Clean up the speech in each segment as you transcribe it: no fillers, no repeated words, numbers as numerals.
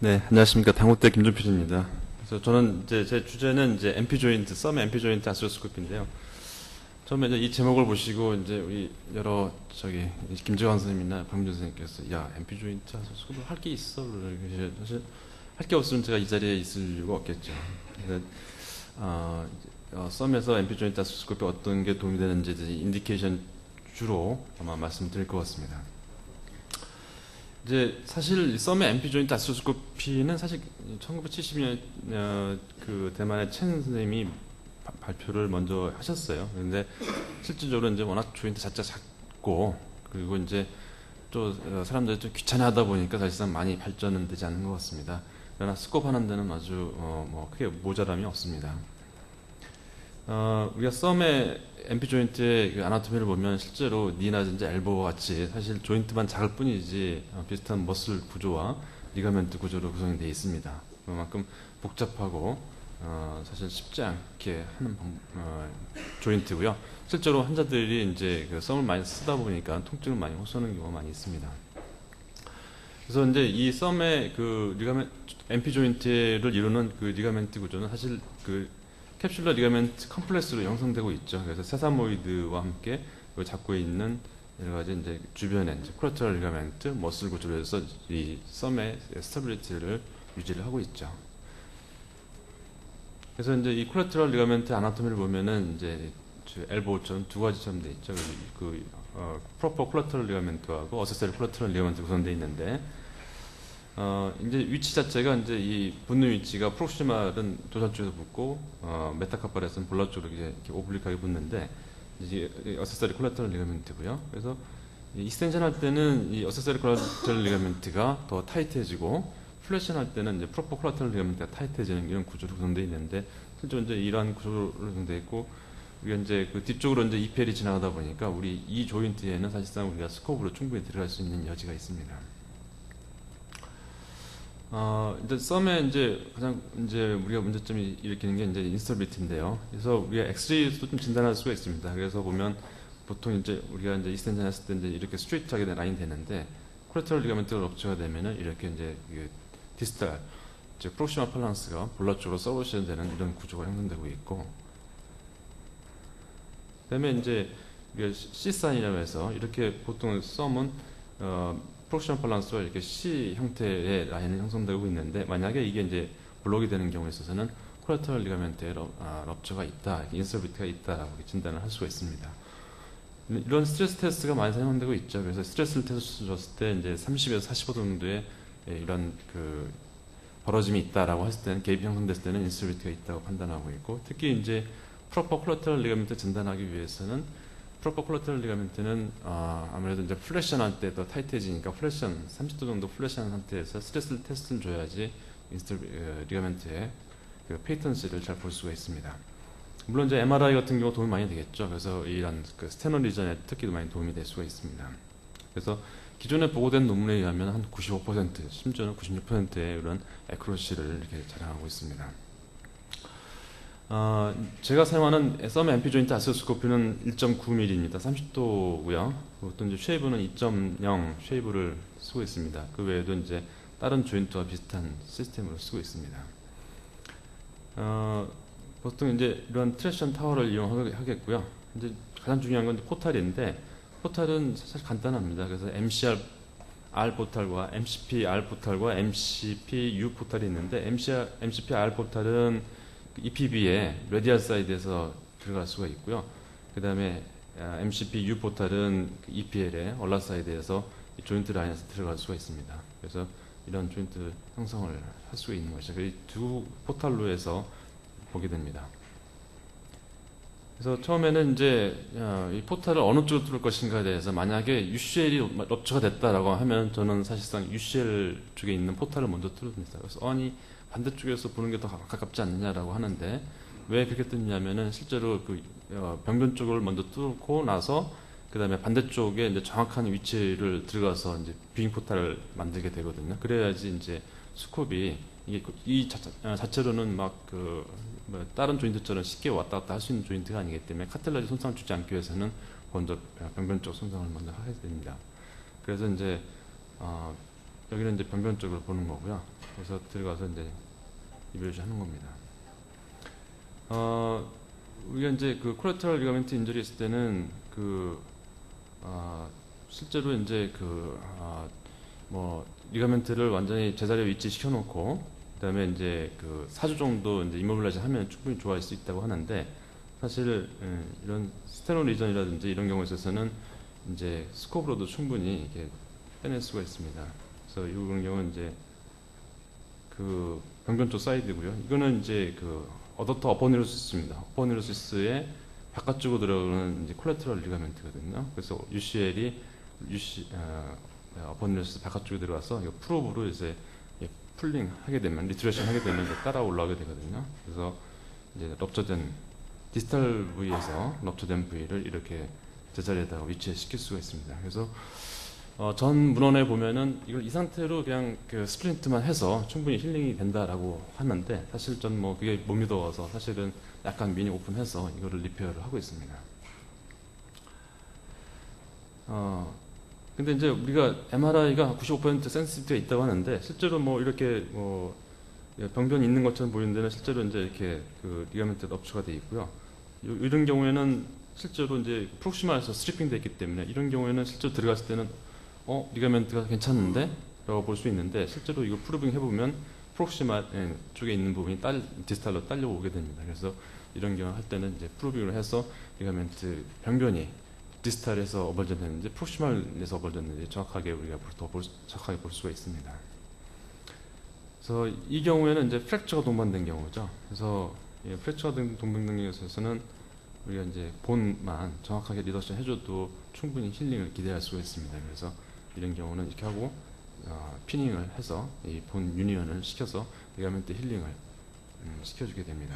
네, 안녕하십니까. 당호대 김준필입니다. 그래서 저는 이제 제 주제는 이제 MP 조인트, 썸의 MP 조인트 아시오스코프인데요. 처음에 이제 이 제목을 보시고 이제 우리 여러 김재환 선생님이나 박민준 선생님께서 야, MP 조인트 아시오스코프 할 게 있어. 그러시죠. 사실 할 게 없으면 제가 이 자리에 있을 이유가 없겠죠. 그래서 썸에서 MP 조인트 아시오스코프 어떤 게 도움이 되는지 인디케이션 주로 아마 말씀드릴 것 같습니다. 이제 사실 썸의 MP 조인트 아시오스코피는 사실 1970년 그 대만의 첸 선생님이 발표를 먼저 하셨어요. 그런데 실질적으로 이제 워낙 조인트 자체가 작고 그리고 이제 또 사람들이 좀 귀찮아하다 보니까 사실상 많이 발전은 되지 않는 것 같습니다. 그러나 스코프 하는 데는 아주 뭐 크게 모자람이 없습니다. 우리가 썸의 MP 조인트의 그 아나토미를 보면 실제로 니나 엘보와 같이 사실 조인트만 작을 뿐이지 비슷한 머슬 구조와 리가멘트 구조로 구성이 되어 있습니다. 그만큼 복잡하고 사실 쉽지 않게 하는 조인트고요. 실제로 환자들이 이제 그 썸을 많이 쓰다 보니까 통증을 많이 호소하는 경우가 많이 있습니다. 그래서 이제 이 썸의 그 MP 조인트를 이루는 그 리가멘트 구조는 사실 그 캡슐러 리가멘트 컴플렉스로 형성되고 있죠. 그래서 세사모이드와 함께 잡고 있는 여러 가지 이제 주변에 이제 콜라테럴 리가멘트, 머슬 구조로 해서 이 썸의 스테빌리티를 유지를 하고 있죠. 그래서 이제 이 콜라테럴 리가멘트 아나토미를 보면은 이제 엘보처럼 두 가지처럼 돼 있죠. 프로퍼 콜라테럴 리가멘트하고 어세서리 콜라테럴 리가멘트 구성되어 있는데 이제 위치 자체가 이제 이 붙는 위치가 프록시말은 도살 쪽에서 붙고 메타카팔에서는 볼라 쪽으로 이렇게 오블릭하게 붙는데 이제 어세서리 콜라테럴 리가멘트고요. 그래서 익스텐션 할 때는 이 어세서리 콜라테럴 리가멘트가 더 타이트해지고 플래션 할 때는 이제 프로퍼 콜라테럴 리가멘트가 타이트해지는 이런 구조로 구성되어 있는데 실제로 이제 이러한 구조로 구성되어 있고 우리가 이제 그 뒤쪽으로 이제 EPL이 지나가다 보니까 우리 이 조인트에는 사실상 우리가 스코프로 충분히 들어갈 수 있는 여지가 있습니다. 이제 썸에 이제 가장 이제 우리가 문제점이 일으키는 게 이제 인스터빌리티인데요. 그래서 우리가 엑스레이도 좀 진단할 수가 있습니다. 그래서 보면 보통 이제 우리가 이제 익스텐션 했을 때 이제 이렇게 스트레이트하게 라인이 되는데 콜라테럴 리가멘트가 럽처가 되면은 이렇게 이제 디스탈, 즉 프록시말 팔랑스가 볼라 쪽으로 서브션 되는 이런 구조가 형성되고 있고, 그다음에 이제 우리가 C 사인이라고 해서 이렇게 보통 썸은 프록시멀 밸런스와 이렇게 C 형태의 라인이 형성되고 있는데 만약에 이게 이제 블록이 되는 경우에 있어서는 콜라테럴 리가멘트에 럽처가 있다, 인서비트가 있다라고 진단을 할 수가 있습니다. 이런 스트레스 테스트가 많이 사용되고 있죠. 그래서 스트레스를 테스트 줬을 때 이제 30에서 45 정도의 이런 그 벌어짐이 있다라고 했을 때는 개입이 형성됐을 때는 인서비트가 있다고 판단하고 있고, 특히 이제 프로퍼 콜라테럴 리가멘트 진단하기 위해서는 프로퍼 콜라테럴 리가멘트는 아무래도 이제 플래션 할 때 더 타이트해지니까 플래션 30도 정도 플래션 상태에서 스트레스 테스트를 줘야지 리가멘트의 그 페이턴시를 잘 볼 수가 있습니다. 물론 이제 MRI 같은 경우 도움이 많이 되겠죠. 그래서 이런 그 스테논 리전에 특히도 많이 도움이 될 수가 있습니다. 그래서 기존에 보고된 논문에 의하면 한 95%, 심지어는 96%의 이런 에크로시를 이렇게 자랑하고 있습니다. 제가 사용하는 썸의 MP 조인트 아시오스코피는 1.9mm입니다. 30도고요. 또 이제 쉐이브는 2.0 쉐이브를 쓰고 있습니다. 그 외에도 이제 다른 조인트와 비슷한 시스템으로 쓰고 있습니다. 보통 이제 이런 트랙션 타워를 이용하겠고요. 이제 가장 중요한 건 포탈인데 포탈은 사실 간단합니다. 그래서 MCR R 포탈과 MCP R 포탈과 MCP U 포탈이 있는데 MCP R 포탈은 EPB에 레디얼 사이드에서 들어갈 수가 있고요. 그 다음에 MCP U 포탈은 EPL에 얼라 사이드에서 조인트 라인에서 들어갈 수가 있습니다. 그래서 이런 조인트 형성을 할 수 있는 것이죠. 이 두 포탈로 해서 보게 됩니다. 그래서 처음에는 이제 이 포탈을 어느 쪽으로 뚫을 것인가에 대해서 만약에 UCL이 럽처가 됐다라고 하면 저는 사실상 UCL 쪽에 있는 포탈을 먼저 뚫습니다. 그래서 아니 반대쪽에서 보는 게 더 가깝지 않느냐라고 하는데 왜 그렇게 뚫냐면은 실제로 그 병변 쪽을 먼저 뚫고 나서 그 다음에 반대쪽에 이제 정확한 위치를 들어가서 이제 뷰잉 포탈을 만들게 되거든요. 그래야지 이제 스콥이 이 자체로는 막 뭐 다른 조인트처럼 쉽게 왔다 갔다 할 수 있는 조인트가 아니기 때문에 카틸라지 손상을 주지 않기 위해서는 먼저 병변 쪽 손상을 먼저 하게 됩니다. 그래서 이제 여기는 이제 병변 쪽을 보는 거고요. 그래서 들어가서 이제 이벨루션 하는 겁니다. 우리가 이제 그 콜레터럴 리가멘트 인저리 있을 때는 실제로 이제 뭐 리가멘트를 완전히 제자리에 위치시켜 놓고 그다음에 이제 4주 정도 이제 이모빌라이즈 하면 충분히 좋아질 수 있다고 하는데, 사실 이런 스테노 리전이라든지 이런 경우에 있어서는 이제 스코프로도 충분히 이렇게 빼낼 수가 있습니다. 그래서 이런 경우는 이제 병변 쪽 사이드고요. 이거는 이제 어더터 어퍼니로시스입니다. 어퍼니로시스의 바깥쪽으로 들어가는 이제 콜레터럴 리가멘트거든요. 그래서 UCL이 어퍼니로시스 바깥쪽에 들어가서 이거 프로브로 이제 풀링 하게 되면, 리트레이션 하게 되면 이제 따라 올라오게 되거든요. 그래서 이제 럽처된 디스탈 부위에서 럽처된 부위를 이렇게 제자리에다가 위치시킬 수가 있습니다. 그래서 전 문헌에 보면은 이걸 이 상태로 그냥 스플린트만 해서 충분히 힐링이 된다라고 하는데, 사실 전 뭐 그게 못 믿어서 사실은 약간 미니 오픈해서 이거를 리페어를 하고 있습니다. 근데 이제 우리가 MRI가 95% 센시티비티가 있다고 하는데, 실제로 뭐 이렇게 병변이 있는 것처럼 보이는 데는 실제로 이제 이렇게 리가멘트 럽처가 되어 있고요. 이런 경우에는 실제로 이제 프록시마에서 스트리핑 되어 있기 때문에, 이런 경우에는 실제로 들어갔을 때는 리가멘트가 괜찮은데? 라고 볼 수 있는데, 실제로 이거 프루빙 해보면 프록시마 쪽에 있는 부분이 디스탈로 딸려오게 됩니다. 그래서 이런 경우 할 때는 이제 프루빙을 해서 리가멘트 병변이 디스탈에서 어벌졌는지 프록시말에서 어벌졌는지 정확하게 우리가 정확하게 볼 수가 있습니다. 그래서 이 경우에는 이제 프랙처가 동반된 경우죠. 그래서 프랙처가 동반된 경우에서는 우리가 이제 본만 정확하게 리덕션 해줘도 충분히 힐링을 기대할 수가 있습니다. 그래서 이런 경우는 이렇게 하고 피닝을 해서 이 본 유니언을 시켜서 리가멘트 힐링을 시켜주게 됩니다.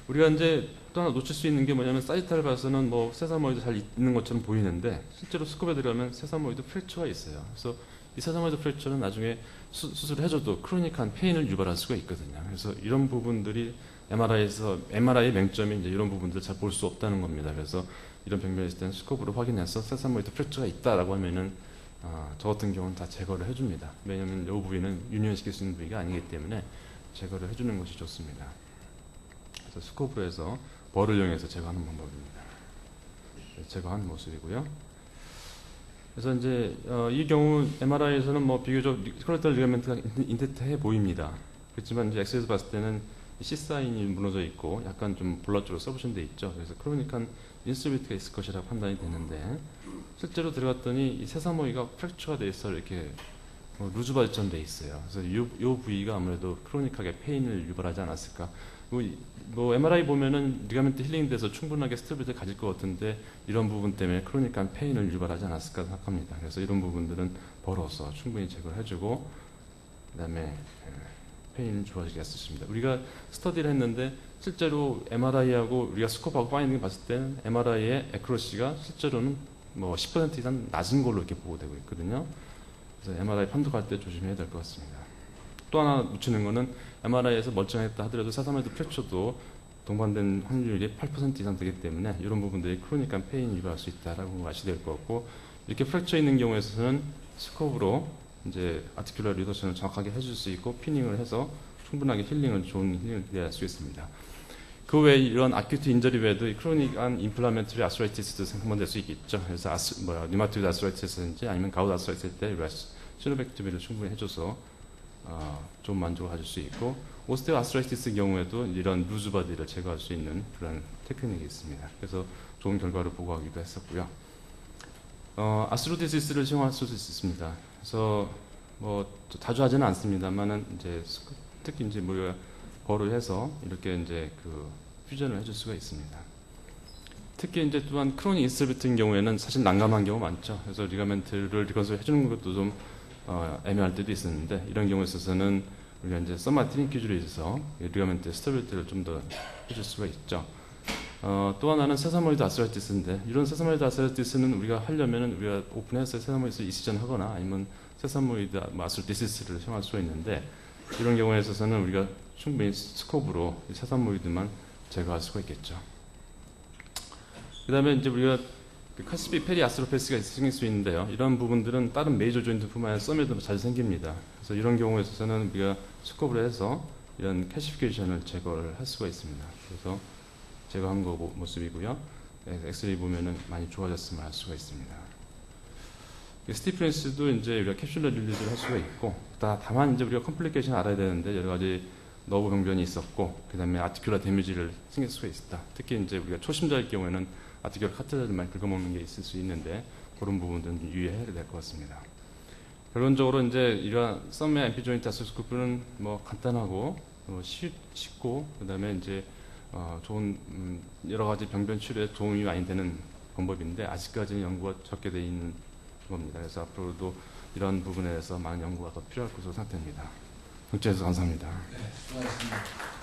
우리가 이제 또 하나 놓칠 수 있는 게 뭐냐면, 사이탈 봐서는 뭐 세사모이드 잘 있는 것처럼 보이는데, 실제로 스코프에 들어가면 세사모이드 프랙처가 있어요. 그래서 이 세사모이드 프랙처는 나중에 수술을 해줘도 크로닉한 페인을 유발할 수가 있거든요. 그래서 이런 부분들이 MRI의 맹점이 이제 이런 부분들을 잘 볼 수 없다는 겁니다. 그래서 이런 병변이 있을 때는 스코프로 확인해서 세사모이드 프랙처가 있다라고 하면은 저 같은 경우는 다 제거를 해줍니다. 왜냐하면 이 부위는 유니언시킬 수 있는 부위가 아니기 때문에 제거를 해주는 것이 좋습니다. 그래서 스코프로 해서 벌을 이용해서 제거하는 방법입니다. 제거하는 모습이고요. 그래서 이제 이 경우 MRI에서는 뭐 비교적 콜레터럴 리가멘트가 인택트해 보입니다. 그렇지만 이제 엑스레이에서 봤을 때는 C 사인이 무너져 있고 약간 좀 블러 쪽으로 서브션 돼 있죠. 그래서 크로닉한 인스비티가 있을 것이라고 판단이 되는데, 실제로 들어갔더니 이 세사모이가 프랙처가 돼 있어 이렇게 루즈 발전 돼 있어요. 그래서 이 부위가 아무래도 크로닉하게 페인을 유발하지 않았을까. 뭐 MRI 보면은 리가멘트 힐링돼서 충분하게 스테빌리티를 가질 것 같은데, 이런 부분 때문에 크로닉한 페인을 유발하지 않았을까 생각합니다. 그래서 이런 부분들은 벌어서 충분히 제거를 해주고, 그다음에 페인을 좋아지게 했습니다. 우리가 스터디를 했는데, 실제로 MRI하고 우리가 스코프하고 파인딩을 봤을 때는 MRI의 에크로시가 실제로는 뭐 10% 이상 낮은 걸로 이렇게 보고되고 있거든요. 그래서 MRI 판독할 때 조심해야 될 것 같습니다. 또 하나 놓치는 거는, MRI에서 멀쩡했다 하더라도 세사모이드 프랙처도 동반된 확률이 8% 이상 되기 때문에 이런 부분들이 크로닉한 페인 유발할 수 있다라고 아시게 될 것 같고, 이렇게 프랙처 있는 경우에서는 스코프로 이제 아티큘러 리더션을 정확하게 해줄 수 있고, 피닝을 해서 충분하게 좋은 힐링을 기대할 수 있습니다. 그 외에 이런 아큐트 인저리 외에도 크로닉한 인플라멘터리 아스라이티스도 상반될 수 있겠죠. 그래서 류마토이드 아스라이티스인지 아니면 가우드 아스라이티스 때 우리가 시노백트비를 충분히 해줘서 좀 만족을 가질 수 있고, 오스테오 아스라이티스 경우에도 이런 루즈 바디를 제거할 수 있는 그런 테크닉이 있습니다. 그래서 좋은 결과를 보고하기도 했었고요. 아스로디시스를 시험할 수도 있습니다. 그래서 뭐 자주 하지는 않습니다만은 이제 특히 이제 우리가 벌을 해서 이렇게 이제 퓨전을 해줄 수가 있습니다. 특히 이제 또한 크로닉 인스비트인 경우에는 사실 난감한 경우 많죠. 그래서 리가멘트를 리컨솔 해주는 것도 좀 애매할 때도 있었는데, 이런 경우에 있어서는 우리가 이제 썸마트링 기준으로 있어서 리가멘트 스테빌리티를 좀 더 해줄 수가 있죠. 또 하나는 세사모이드 아스라이티스인데, 이런 세사모이드 아스라이티스는 우리가 하려면은 우리가 오픈해서 세사모이드 이시전 하거나 아니면 세사모이드 아스라이티스를 사용할 수가 있는데, 이런 경우에 있어서는 우리가 충분히 스코프로 세사모이드만 제거할 수가 있겠죠. 그 다음에 이제 우리가 그 카시피 페리 아스로페스가 생길 수 있는데요. 이런 부분들은 다른 메이저 조인트뿐만 아니라 썸에도 자주 생깁니다. 그래서 이런 경우에 있어서는 우리가 스코브를 해서 이런 캐시피케이션을 제거를 할 수가 있습니다. 그래서 제거한 거 모습이고요. 엑스레이 보면은 많이 좋아졌음을 알 수가 있습니다. 스티프니스도 이제 우리가 캡슐러 릴리즈를 할 수가 있고, 다만 이제 우리가 컴플리케이션 알아야 되는데 여러 가지 너브 병변이 있었고, 그 다음에 아티큘러 데미지를 생길 수가 있다. 특히 이제 우리가 초심자일 경우에는 아티큘러 카트라를 많이 긁어먹는 게 있을 수 있는데, 그런 부분들은 유의해야 될 것 같습니다. 결론적으로 이제 이러한 썸의 MP 조인트 아스로스코프는 뭐 간단하고 쉽고, 그 다음에 이제 좋은 여러 가지 병변 치료에 도움이 많이 되는 방법인데, 아직까지는 연구가 적게 되어 있는 겁니다. 그래서 앞으로도 이런 부분에 대해서 많은 연구가 더 필요할 것으로 생각됩니다. 경청해주셔서 감사합니다. 네, 수고하셨습니다.